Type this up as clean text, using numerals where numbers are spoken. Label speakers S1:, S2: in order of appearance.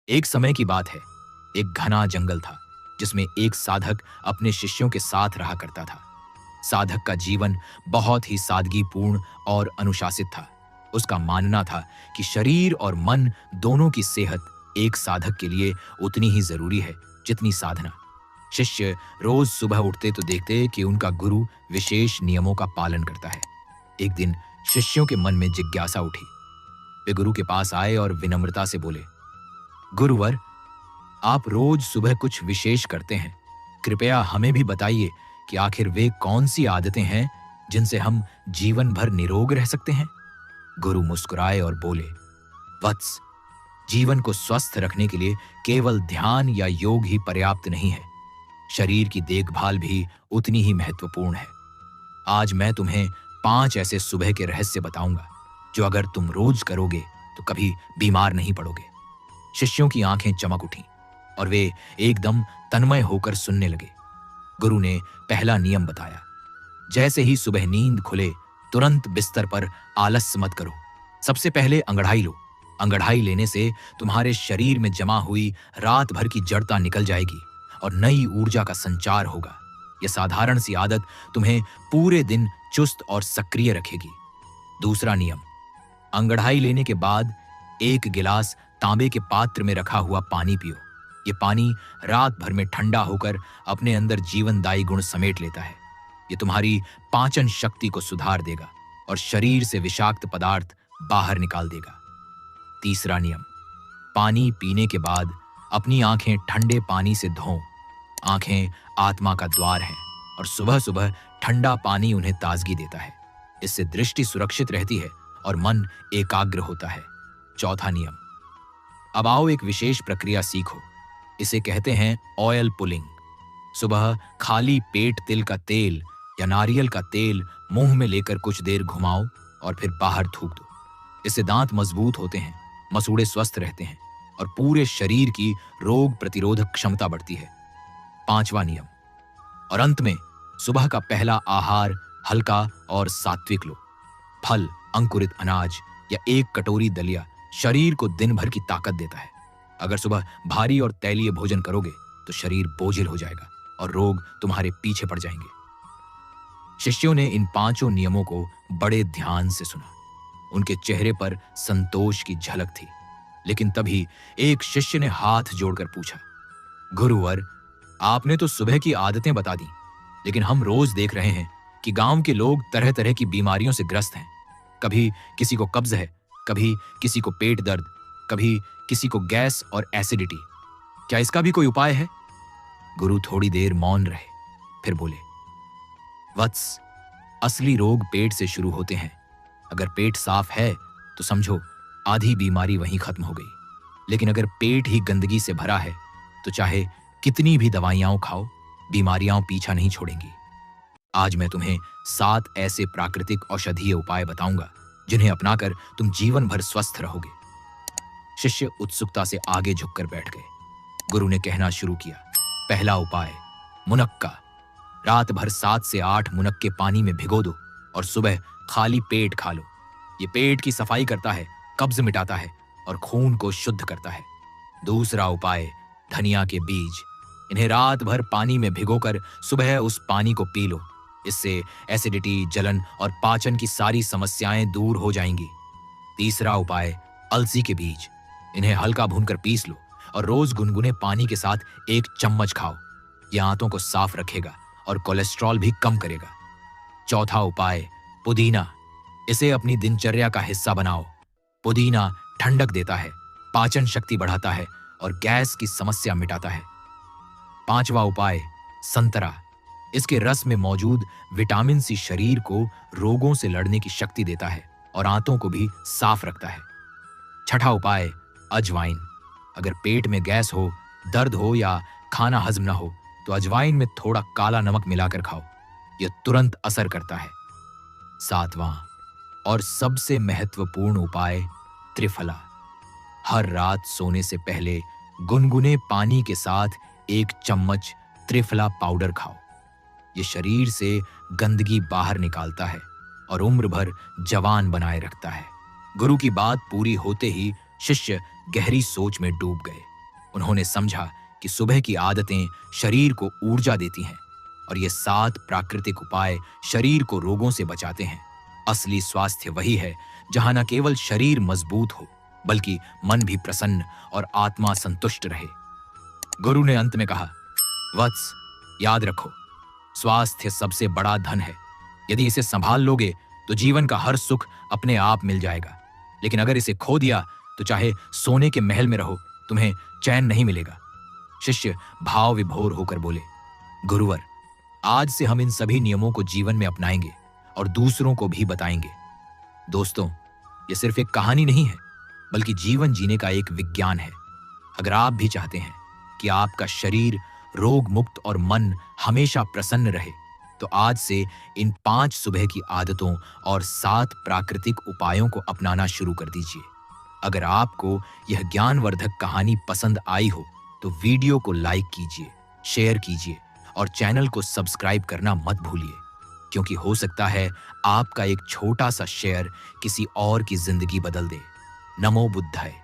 S1: एक समय की बात है। एक घना जंगल था जिसमें एक साधक अपने शिष्यों के साथ रहा करता था। साधक का जीवन बहुत ही सादगीपूर्ण और अनुशासित था। उसका मानना था कि शरीर और मन दोनों की सेहत एक साधक के लिए उतनी ही जरूरी है जितनी साधना। शिष्य रोज सुबह उठते तो देखते कि उनका गुरु विशेष नियमों का पालन करता है। एक दिन शिष्यों के मन में जिज्ञासा उठी। वे गुरु के पास आए और विनम्रता से बोले, गुरुवर, आप रोज सुबह कुछ विशेष करते हैं। कृपया हमें भी बताइए कि आखिर वे कौन सी आदतें हैं जिनसे हम जीवन भर निरोग रह सकते हैं। गुरु मुस्कुराए और बोले, वत्स, जीवन को स्वस्थ रखने के लिए केवल ध्यान या योग ही पर्याप्त नहीं है। शरीर की देखभाल भी उतनी ही महत्वपूर्ण है। आज मैं तुम्हें 5 ऐसे सुबह के रहस्य बताऊंगा जो अगर तुम रोज करोगे तो कभी बीमार नहीं पड़ोगे। शिष्यों की आंखें चमक उठीं और वे एकदम तन्मय होकर सुनने लगे। गुरु ने पहला नियम बताया, जैसे ही सुबह नींद खुले तुरंत बिस्तर पर आलस्य मत करो। सबसे पहले अंगड़ाई लो। अंगड़ाई लेने से तुम्हारे शरीर में जमा हुई रात भर की जड़ता निकल जाएगी और नई ऊर्जा का संचार होगा। यह साधारण सी आदत तुम्हें पूरे दिन चुस्त और सक्रिय रखेगी। दूसरा नियम, अंगड़ाई लेने के बाद 1 गिलास तांबे के पात्र में रखा हुआ पानी पियो। ये पानी रात भर में ठंडा होकर अपने अंदर जीवनदायी गुण समेट लेता है। ये तुम्हारी पाचन शक्ति को सुधार देगा और शरीर से विषाक्त पदार्थ बाहर निकाल देगा। तीसरा नियम, पानी पीने के बाद अपनी आंखें ठंडे पानी से धो। आंखें आत्मा का द्वार हैं और सुबह सुबह ठंडा पानी उन्हें ताजगी देता है। इससे दृष्टि सुरक्षित रहती है और मन एकाग्र होता है। चौथा नियम, अब आओ एक विशेष प्रक्रिया सीखो। इसे कहते हैं ऑयल पुलिंग। सुबह खाली पेट तिल का तेल या नारियल का तेल मुंह में लेकर कुछ देर घुमाओ और फिर बाहर थूक दो। इससे दांत मजबूत होते हैं, मसूड़े स्वस्थ रहते हैं और पूरे शरीर की रोग प्रतिरोधक क्षमता बढ़ती है। 5वां नियम, और अंत में सुबह का पहला आहार हल्का और सात्विक लो। फल, अंकुरित अनाज या 1 कटोरी दलिया शरीर को दिन भर की ताकत देता है। अगर सुबह भारी और तैलीय भोजन करोगे तो शरीर बोझिल हो जाएगा और रोग तुम्हारे पीछे पड़ जाएंगे। शिष्यों ने इन 5 नियमों को बड़े ध्यान से सुना। उनके चेहरे पर संतोष की झलक थी। लेकिन तभी एक शिष्य ने हाथ जोड़कर पूछा, गुरुवर, आपने तो सुबह की आदतें बता दी, लेकिन हम रोज देख रहे हैं कि गांव के लोग तरह तरह की बीमारियों से ग्रस्त हैं। कभी किसी को कब्ज है, कभी किसी को पेट दर्द, कभी किसी को गैस और एसिडिटी। क्या इसका भी कोई उपाय है? गुरु थोड़ी देर मौन रहे, फिर बोले, वत्स, असली रोग पेट से शुरू होते हैं। अगर पेट साफ है तो समझो आधी बीमारी वहीं खत्म हो गई। लेकिन अगर पेट ही गंदगी से भरा है तो चाहे कितनी भी दवाइयां खाओ, बीमारियां पीछा नहीं छोड़ेंगी। आज मैं तुम्हें 7 ऐसे प्राकृतिक औषधीय उपाय बताऊंगा जिन्हें अपनाकर तुम जीवन भर स्वस्थ रहोगे। शिष्य उत्सुकता से आगे झुककर बैठ गए। गुरु ने कहना शुरू किया, पहला उपाय, मुनक्का। रात भर 7 से 8 मुनक्के पानी में भिगो दो और सुबह खाली पेट खा लो। ये पेट की सफाई करता है, कब्ज मिटाता है और खून को शुद्ध करता है। दूसरा उपाय, धनिया के बीज। इन्हें रात भर पानी में भिगोकर सुबह उस पानी को पी लो। इससे एसिडिटी, जलन और पाचन की सारी समस्याएं दूर हो जाएंगी। तीसरा उपाय, अलसी के बीज। इन्हें हल्का भूनकर पीस लो और रोज गुनगुने पानी के साथ 1 चम्मच खाओ। यह आंतों को साफ रखेगा और कोलेस्ट्रॉल भी कम करेगा। चौथा उपाय, पुदीना। इसे अपनी दिनचर्या का हिस्सा बनाओ। पुदीना ठंडक देता है, पाचन शक्ति बढ़ाता है और गैस की समस्या मिटाता है। 5वां उपाय, संतरा। इसके रस में मौजूद विटामिन सी शरीर को रोगों से लड़ने की शक्ति देता है और आंतों को भी साफ रखता है। छठा उपाय, अजवाइन। अगर पेट में गैस हो, दर्द हो या खाना हजम न हो तो अजवाइन में थोड़ा काला नमक मिलाकर खाओ। यह तुरंत असर करता है। 7वां और सबसे महत्वपूर्ण उपाय, त्रिफला। हर रात सोने से पहले गुनगुने पानी के साथ 1 चम्मच त्रिफला पाउडर खाओ। यह शरीर से गंदगी बाहर निकालता है और उम्र भर जवान बनाए रखता है। गुरु की बात पूरी होते ही शिष्य गहरी सोच में डूब गए। उन्होंने समझा कि सुबह की आदतें शरीर को ऊर्जा देती हैं और ये 7 प्राकृतिक उपाय शरीर को रोगों से बचाते हैं। असली स्वास्थ्य वही है जहां न केवल शरीर मजबूत हो बल्कि मन भी प्रसन्न और आत्मा संतुष्ट रहे। गुरु ने अंत में कहा, वत्स, याद रखो, स्वास्थ्य सबसे बड़ा धन है। यदि इसे संभाल लोगे तो जीवन का हर सुख अपने आप मिल जाएगा, लेकिन अगर इसे खो दिया तो चाहे सोने के महल में रहो, तुम्हें चैन नहीं मिलेगा। शिष्य भाव विभोर होकर बोले, गुरुवर, आज से हम इन सभी नियमों को जीवन में अपनाएंगे और दूसरों को भी बताएंगे। दोस्तों, ये सिर्फ एक कहानी नहीं है बल्कि जीवन जीने का एक विज्ञान है। अगर आप भी चाहते हैं कि आपका शरीर रोग मुक्त और मन हमेशा प्रसन्न रहे, तो आज से इन 5 सुबह की आदतों और 7 प्राकृतिक उपायों को अपनाना शुरू कर दीजिए। अगर आपको यह ज्ञानवर्धक कहानी पसंद आई हो तो वीडियो को लाइक कीजिए, शेयर कीजिए और चैनल को सब्सक्राइब करना मत भूलिए, क्योंकि हो सकता है आपका एक छोटा सा शेयर किसी और की जिंदगी बदल दे। नमो बुद्धाय।